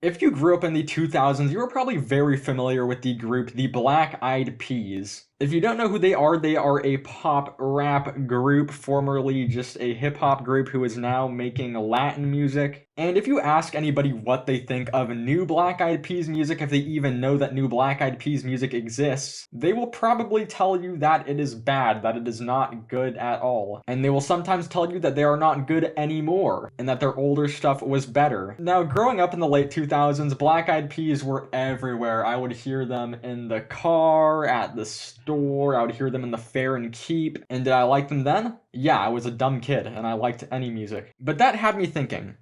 If you grew up in the 2000s, you were probably very familiar with the group The Black Eyed Peas. If you don't know who they are a pop rap group, formerly just a hip hop group who is now making Latin music. And if you ask anybody what they think of new Black Eyed Peas music, if they even know that new Black Eyed Peas music exists, they will probably tell you that it is bad, that it is not good at all. And they will sometimes tell you that they are not good anymore, and that their older stuff was better. Now, growing up in the late 2000s, Black Eyed Peas were everywhere. I would hear them in the car, at the store, I would hear them in the Fair and Keep. And did I like them then? Yeah, I was a dumb kid, and I liked any music. But that had me thinking,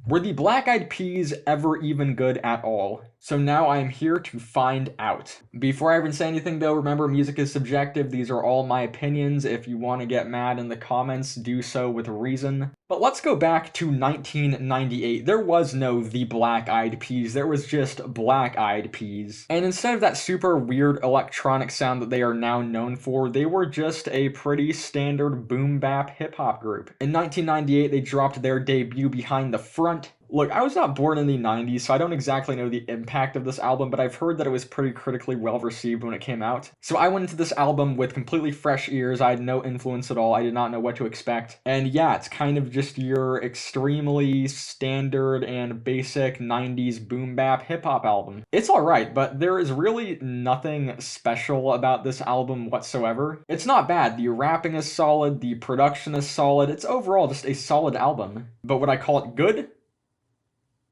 were the Black Eyed Peas ever even good at all? So now I am here to find out. Before I even say anything though, remember music is subjective. These are all my opinions. If you want to get mad in the comments, do so with reason. But let's go back to 1998. There was no The Black Eyed Peas. There was just Black Eyed Peas. And instead of that super weird electronic sound that they are now known for, they were just a pretty standard boom bap hip hop group. In 1998, they dropped their debut, Behind the Front. Look, I was not born in the 90s, so I don't exactly know the impact of this album, but I've heard that it was pretty critically well received when it came out. So I went into this album with completely fresh ears. I had no influence at all. I did not know what to expect. And yeah, it's kind of just your extremely standard and basic 90s boom bap hip hop album. It's alright, but there is really nothing special about this album whatsoever. It's not bad. The rapping is solid, the production is solid. It's overall just a solid album. But would I call it good?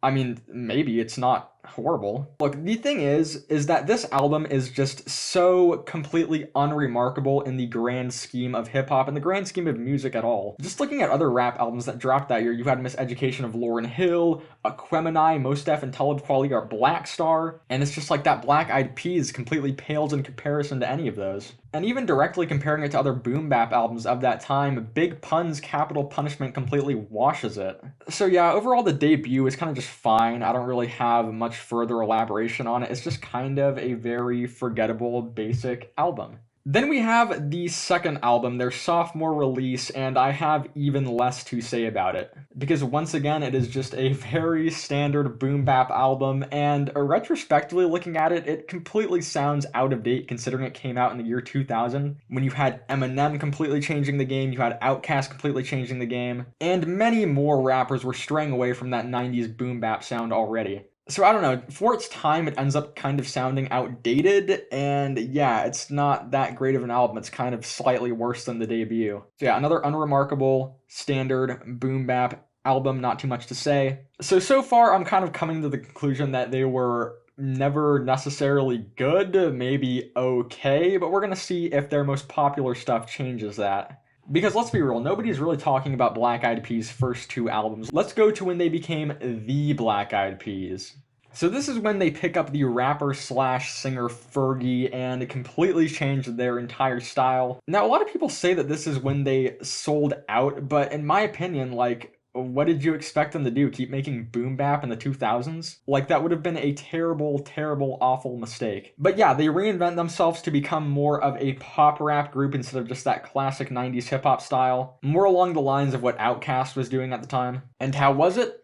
I mean, maybe it's not horrible. Look, the thing is that this album is just so completely unremarkable in the grand scheme of hip-hop and the grand scheme of music at all. Just looking at other rap albums that dropped that year, you had Miseducation of Lauryn Hill, Aquemini, Mos Def and Talib Kweli are Black Star, and it's just like that Black Eyed Peas completely pales in comparison to any of those. And even directly comparing it to other boom bap albums of that time, Big Pun's Capital Punishment completely washes it. So yeah, overall the debut is kind of just fine. I don't really have much further elaboration on it. It's just kind of a very forgettable, basic album. Then we have the second album, their sophomore release, and I have even less to say about it. Because once again, it is just a very standard boom bap album, and retrospectively looking at it, it completely sounds out of date considering it came out in the year 2000, when you had Eminem completely changing the game, you had Outkast completely changing the game, and many more rappers were straying away from that 90s boom bap sound already. So I don't know, for its time it ends up kind of sounding outdated, and yeah, it's not that great of an album. It's kind of slightly worse than the debut. So yeah, another unremarkable, standard boom bap album, not too much to say. So far I'm kind of coming to the conclusion that they were never necessarily good, maybe okay, but we're gonna see if their most popular stuff changes that. Because let's be real, nobody's really talking about Black Eyed Peas' first two albums. Let's go to when they became the Black Eyed Peas. So this is when they pick up the rapper slash singer Fergie and completely change their entire style. Now, a lot of people say that this is when they sold out, but in my opinion, like, what did you expect them to do? Keep making boom bap in the 2000s? Like, that would have been a terrible, terrible, awful mistake. But yeah, they reinvent themselves to become more of a pop rap group instead of just that classic 90s hip hop style. More along the lines of what Outkast was doing at the time. And how was it?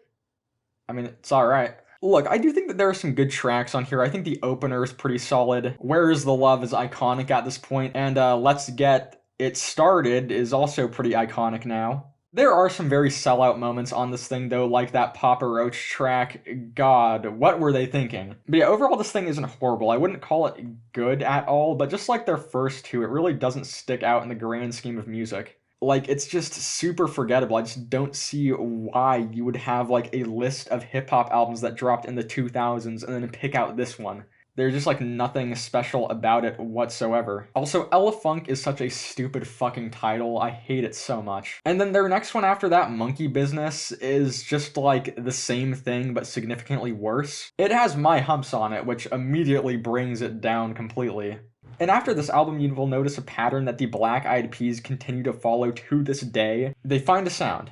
I mean, it's alright. Look, I do think that there are some good tracks on here. I think the opener is pretty solid. Where Is the Love is iconic at this point, and Let's Get It Started is also pretty iconic now. There are some very sellout moments on this thing, though, like that Papa Roach track. God, what were they thinking? But yeah, overall, this thing isn't horrible. I wouldn't call it good at all, but just like their first two, it really doesn't stick out in the grand scheme of music. Like, it's just super forgettable. I just don't see why you would have, like, a list of hip-hop albums that dropped in the 2000s and then pick out this one. There's just, like, nothing special about it whatsoever. Also, Ella Funk is such a stupid fucking title. I hate it so much. And then their next one after that, Monkey Business, is just, like, the same thing, but significantly worse. It has My Humps on it, which immediately brings it down completely. And after this album, you will notice a pattern that the Black Eyed Peas continue to follow to this day. They find a sound.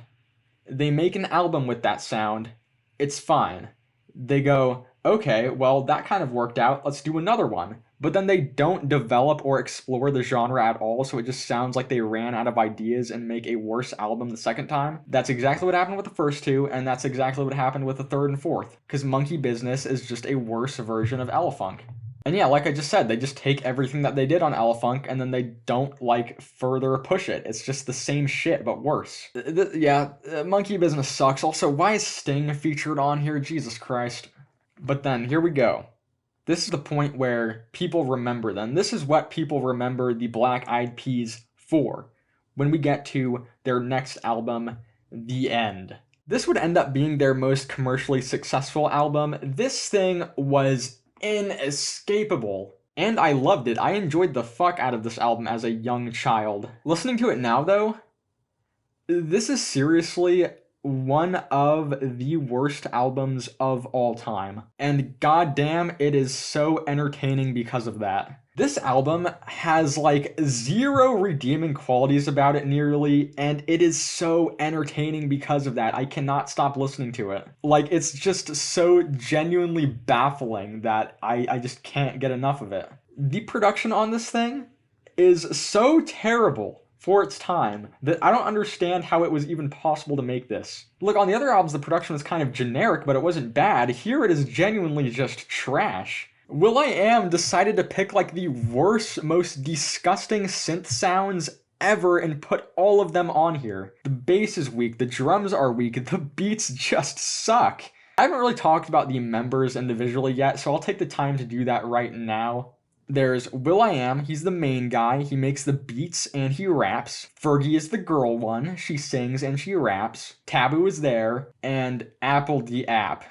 They make an album with that sound. It's fine. They go, okay, well, that kind of worked out. Let's do another one. but then they don't develop or explore the genre at all, so it just sounds like they ran out of ideas and make a worse album the second time. That's exactly what happened with the first two, and that's exactly what happened with the third and fourth, because Monkey Business is just a worse version of Elephunk. And yeah, like I just said, they just take everything that they did on Elephunk and then they don't like further push it. It's just the same shit, but worse. Monkey Business sucks. Also, why is Sting featured on here? Jesus Christ. But then, here we go. This is the point where people remember them. This is what people remember the Black Eyed Peas for when we get to their next album, The End. This would end up being their most commercially successful album. This thing was inescapable. And I loved it. I enjoyed the fuck out of this album as a young child. Listening to it now, though, this is seriously one of the worst albums of all time. And goddamn, it is so entertaining because of that. This album has like zero redeeming qualities about it nearly, and it is so entertaining because of that. I cannot stop listening to it. Like, it's just so genuinely baffling that I just can't get enough of it. The production on this thing is so terrible for its time that I don't understand how it was even possible to make this. Look, on the other albums, the production was kind of generic, but it wasn't bad. Here it is genuinely just trash. will.i.am decided to pick like the worst, most disgusting synth sounds ever and put all of them on here. The bass is weak, the drums are weak, the beats just suck. I haven't really talked about the members individually yet, so I'll take the time to do that right now. There's will.i.am, he's the main guy, he makes the beats and he raps. Fergie is the girl one, she sings and she raps. Taboo is there, and Apple the App.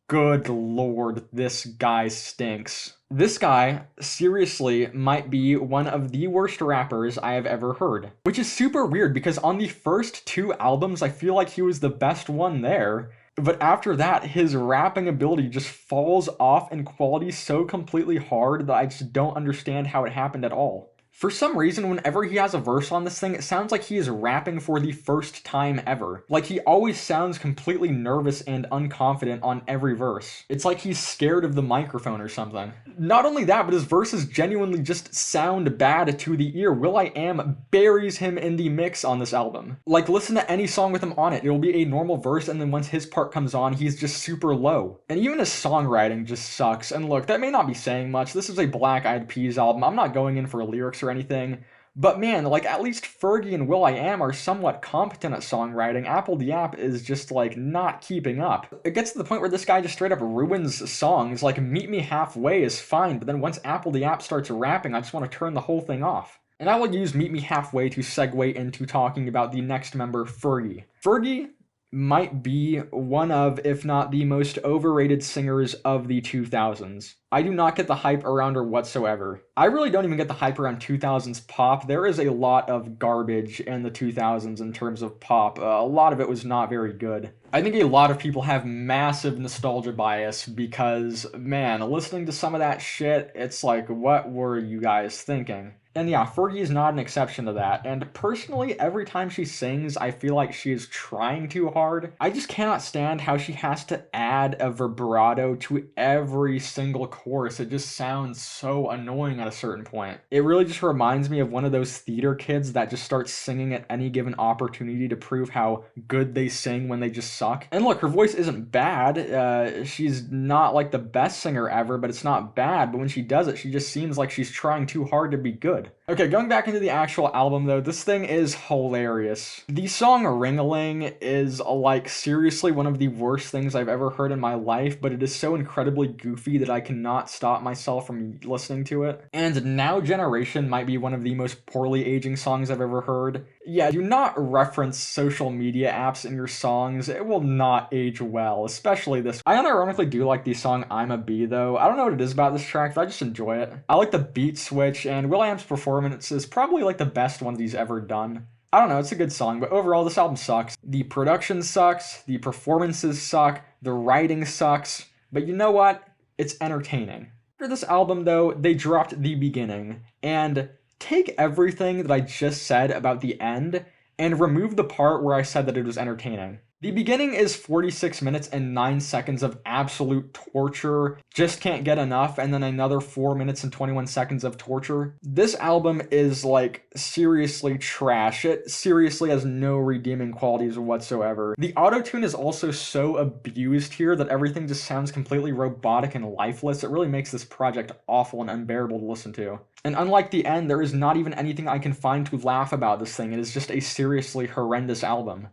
Good lord, this guy stinks. This guy, seriously, might be one of the worst rappers I have ever heard. Which is super weird because on the first two albums, I feel like he was the best one there. But after that, his rapping ability just falls off in quality so completely hard that I just don't understand how it happened at all. For some reason, whenever he has a verse on this thing, it sounds like he is rapping for the first time ever. Like, he always sounds completely nervous and unconfident on every verse. It's like he's scared of the microphone or something. Not only that, but his verses genuinely just sound bad to the ear. will.i.am buries him in the mix on this album. Like, listen to any song with him on it. It'll be a normal verse, and then once his part comes on, he's just super low. And even his songwriting just sucks. And look, that may not be saying much. This is a Black Eyed Peas album. I'm not going in for lyrics or anything, but man, like, at least Fergie and will.i.am are somewhat competent at songwriting. Apple the App is just like not keeping up. It gets to the point where this guy just straight up ruins songs. Like, Meet Me Halfway is fine, but then once Apple the App starts rapping, I just want to turn the whole thing off. And I will use Meet Me Halfway to segue into talking about the next member, Fergie. Fergie might be one of, if not the most overrated singers of the 2000s. I do not get the hype around her whatsoever. I really don't even get the hype around 2000s pop. There is a lot of garbage in the 2000s in terms of pop. A lot of it was not very good. I think a lot of people have massive nostalgia bias because, man, listening to some of that shit, it's like, what were you guys thinking? And yeah, Fergie is not an exception to that. And personally, every time she sings, I feel like she is trying too hard. I just cannot stand how she has to add a vibrato to every single chorus. It just sounds so annoying at a certain point. It really just reminds me of one of those theater kids that just starts singing at any given opportunity to prove how good they sing when they just suck. And look, her voice isn't bad. She's not like the best singer ever, but it's not bad. But when she does it, she just seems like she's trying too hard to be good. Okay, going back into the actual album though, this thing is hilarious. The song Ring-a-Ling is like seriously one of the worst things I've ever heard in my life, but it is so incredibly goofy that I cannot stop myself from listening to it. And Now Generation might be one of the most poorly aging songs I've ever heard. Yeah, do not reference social media apps in your songs. It will not age well, especially this. I unironically do like the song I'm a Bee though. I don't know what it is about this track, but I just enjoy it. I like the beat switch, and will.i.am's performance is probably like the best one that he's ever done. I don't know, it's a good song, but overall this album sucks. The production sucks, the performances suck, the writing sucks, but you know what? It's entertaining. After this album though, they dropped The Beginning, and take everything that I just said about the end and remove the part where I said that it was entertaining. The beginning is 46 minutes and 9 seconds of absolute torture, just can't get enough, and then another 4 minutes and 21 seconds of torture. This album is like seriously trash. It seriously has no redeeming qualities whatsoever. The autotune is also so abused here that everything just sounds completely robotic and lifeless. It really makes this project awful and unbearable to listen to. And unlike the end, there is not even anything I can find to laugh about this thing. It is just a seriously horrendous album.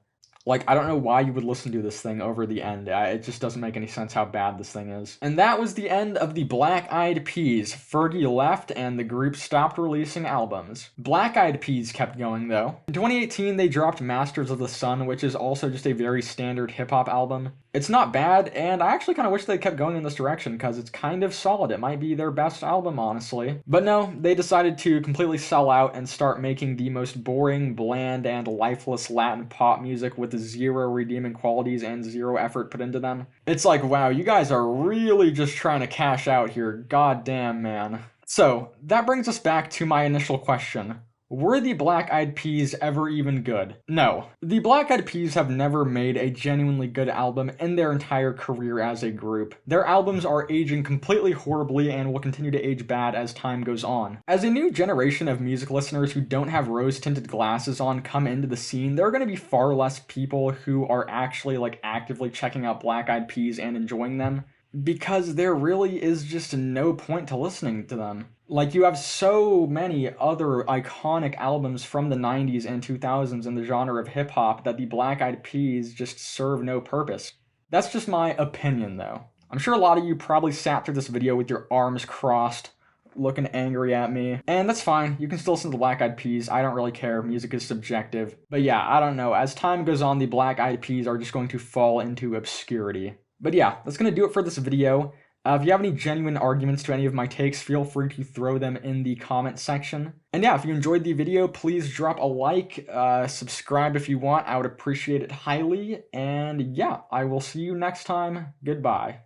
Like, I don't know why you would listen to this thing over the end. It just doesn't make any sense how bad this thing is. And that was the end of the Black Eyed Peas. Fergie left and the group stopped releasing albums. Black Eyed Peas kept going though. In 2018, they dropped Masters of the Sun, which is also just a very standard hip-hop album. It's not bad, and I actually kind of wish they kept going in this direction because it's kind of solid. It might be their best album, honestly. But no, they decided to completely sell out and start making the most boring, bland, and lifeless Latin pop music with zero redeeming qualities and zero effort put into them. It's like, wow, you guys are really just trying to cash out here. God damn, man. So, that brings us back to my initial question. Were the Black Eyed Peas ever even good? No. The Black Eyed Peas have never made a genuinely good album in their entire career as a group. Their albums are aging completely horribly and will continue to age bad as time goes on. As a new generation of music listeners who don't have rose-tinted glasses on come into the scene, there are going to be far less people who are actually actively checking out Black Eyed Peas and enjoying them, because there really is just no point to listening to them. Like, you have so many other iconic albums from the 90s and 2000s in the genre of hip-hop that the Black Eyed Peas just serve no purpose. That's just my opinion, though. I'm sure a lot of you probably sat through this video with your arms crossed, looking angry at me. And that's fine, you can still listen to Black Eyed Peas, I don't really care, music is subjective. But yeah, I don't know, as time goes on, the Black Eyed Peas are just going to fall into obscurity. But yeah, that's going to do it for this video. If you have any genuine arguments to any of my takes, feel free to throw them in the comment section. And yeah, if you enjoyed the video, please drop a like, subscribe if you want, I would appreciate it highly. And yeah, I will see you next time. Goodbye.